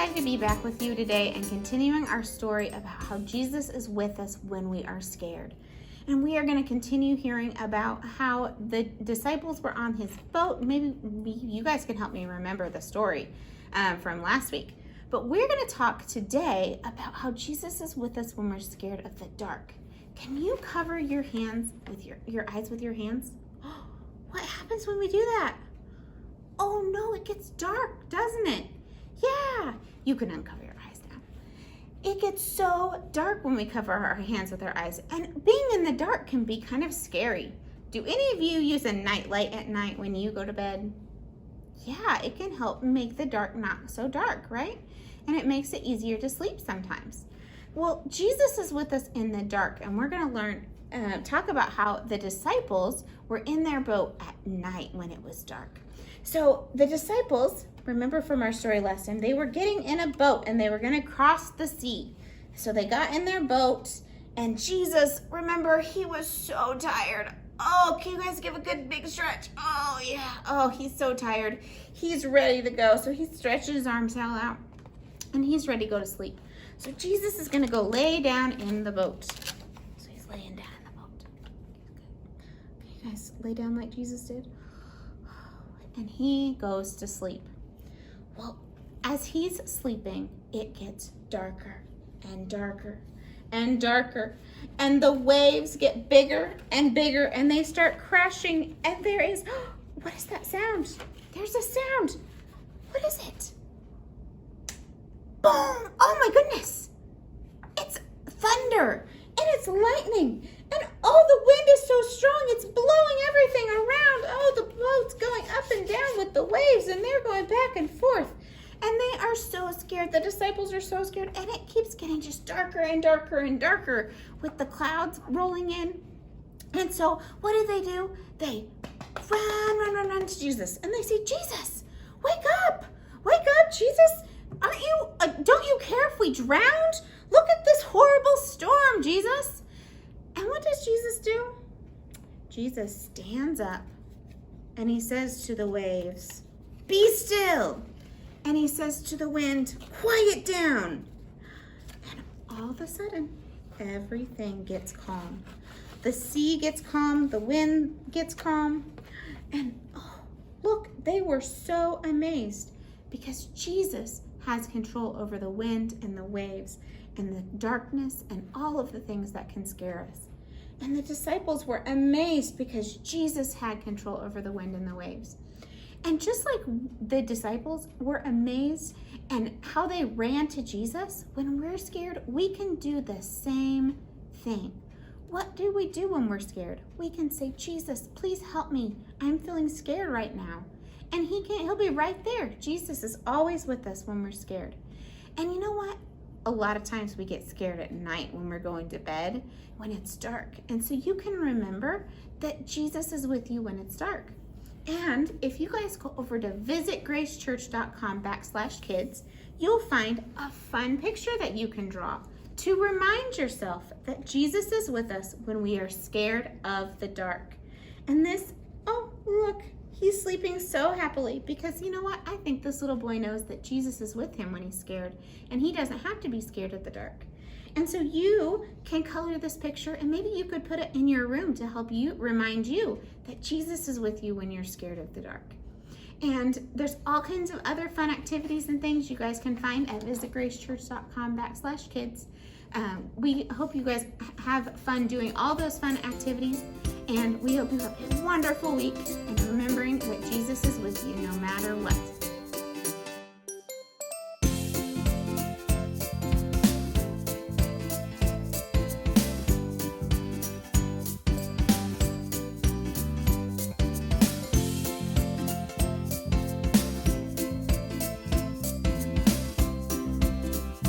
excited to be back with you today and continuing our story about how Jesus is with us when we are scared. And we are going to continue hearing about how the disciples were on his boat. Maybe you guys can help me remember the story from last week. But we're going to talk today about how Jesus is with us when we're scared of the dark. Can you cover your hands with your eyes with your hands? What happens when we do that? Oh no, it gets dark, doesn't it? Yeah, you can uncover your eyes now. It gets so dark when we cover our hands with our eyes, and being in the dark can be kind of scary. Do any of you use a night light at night when you go to bed? Yeah, it can help make the dark not so dark, right? And it makes it easier to sleep sometimes. Well, Jesus is with us in the dark, and we're going to talk about how the disciples were in their boat at night when it was dark. So the disciples, remember from our story last time, they were getting in a boat and they were going to cross the sea. So they got in their boat, and Jesus, remember, he was so tired. Oh, can you guys give a good big stretch? Oh, yeah. Oh, he's so tired. He's ready to go. So he stretches his arms out, and he's ready to go to sleep. So Jesus is going to go lay down in the boat. So he's laying down in the boat. Okay, you guys lay down like Jesus did. And he goes to sleep. Well, as he's sleeping, it gets darker and darker and darker. And the waves get bigger and bigger, and they start crashing. And there is, what is that sound? There's a sound. What is it? Boom! Oh my goodness! It's thunder, and it's lightning, and oh, the wind is so strong, it's blowing everything around. Oh, the boat's going up and down with the waves, and they're going back and forth. And they are so scared. The disciples are so scared, and it keeps getting just darker and darker and darker with the clouds rolling in. And so what do? They run to Jesus, and they say, Jesus, wake up, Jesus. Don't you care if we drowned? Look at this horrible storm, Jesus. And what does Jesus do? Jesus stands up and he says to the waves, be still. And he says to the wind, quiet down. And all of a sudden, everything gets calm. The sea gets calm, the wind gets calm. And oh, look, they were so amazed because Jesus has control over the wind and the waves and the darkness and all of the things that can scare us. And the disciples were amazed because Jesus had control over the wind and the waves. And just like the disciples were amazed and how they ran to Jesus, when we're scared, we can do the same thing. What do we do when we're scared? We can say, Jesus, please help me. I'm feeling scared right now. And he'll be right there. Jesus is always with us when we're scared. And you know what? A lot of times we get scared at night when we're going to bed, when it's dark. And so you can remember that Jesus is with you when it's dark. And if you guys go over to visitgracechurch.com/kids, you'll find a fun picture that you can draw to remind yourself that Jesus is with us when we are scared of the dark. And this, oh, look. He's sleeping so happily because you know what? I think this little boy knows that Jesus is with him when he's scared, and he doesn't have to be scared of the dark. And so you can color this picture, and maybe you could put it in your room to help you remind you that Jesus is with you when you're scared of the dark. And there's all kinds of other fun activities and things you guys can find at visitgracechurch.com/kids. We hope you guys have fun doing all those fun activities, and we hope you have a wonderful week and remembering that Jesus is with you no matter what.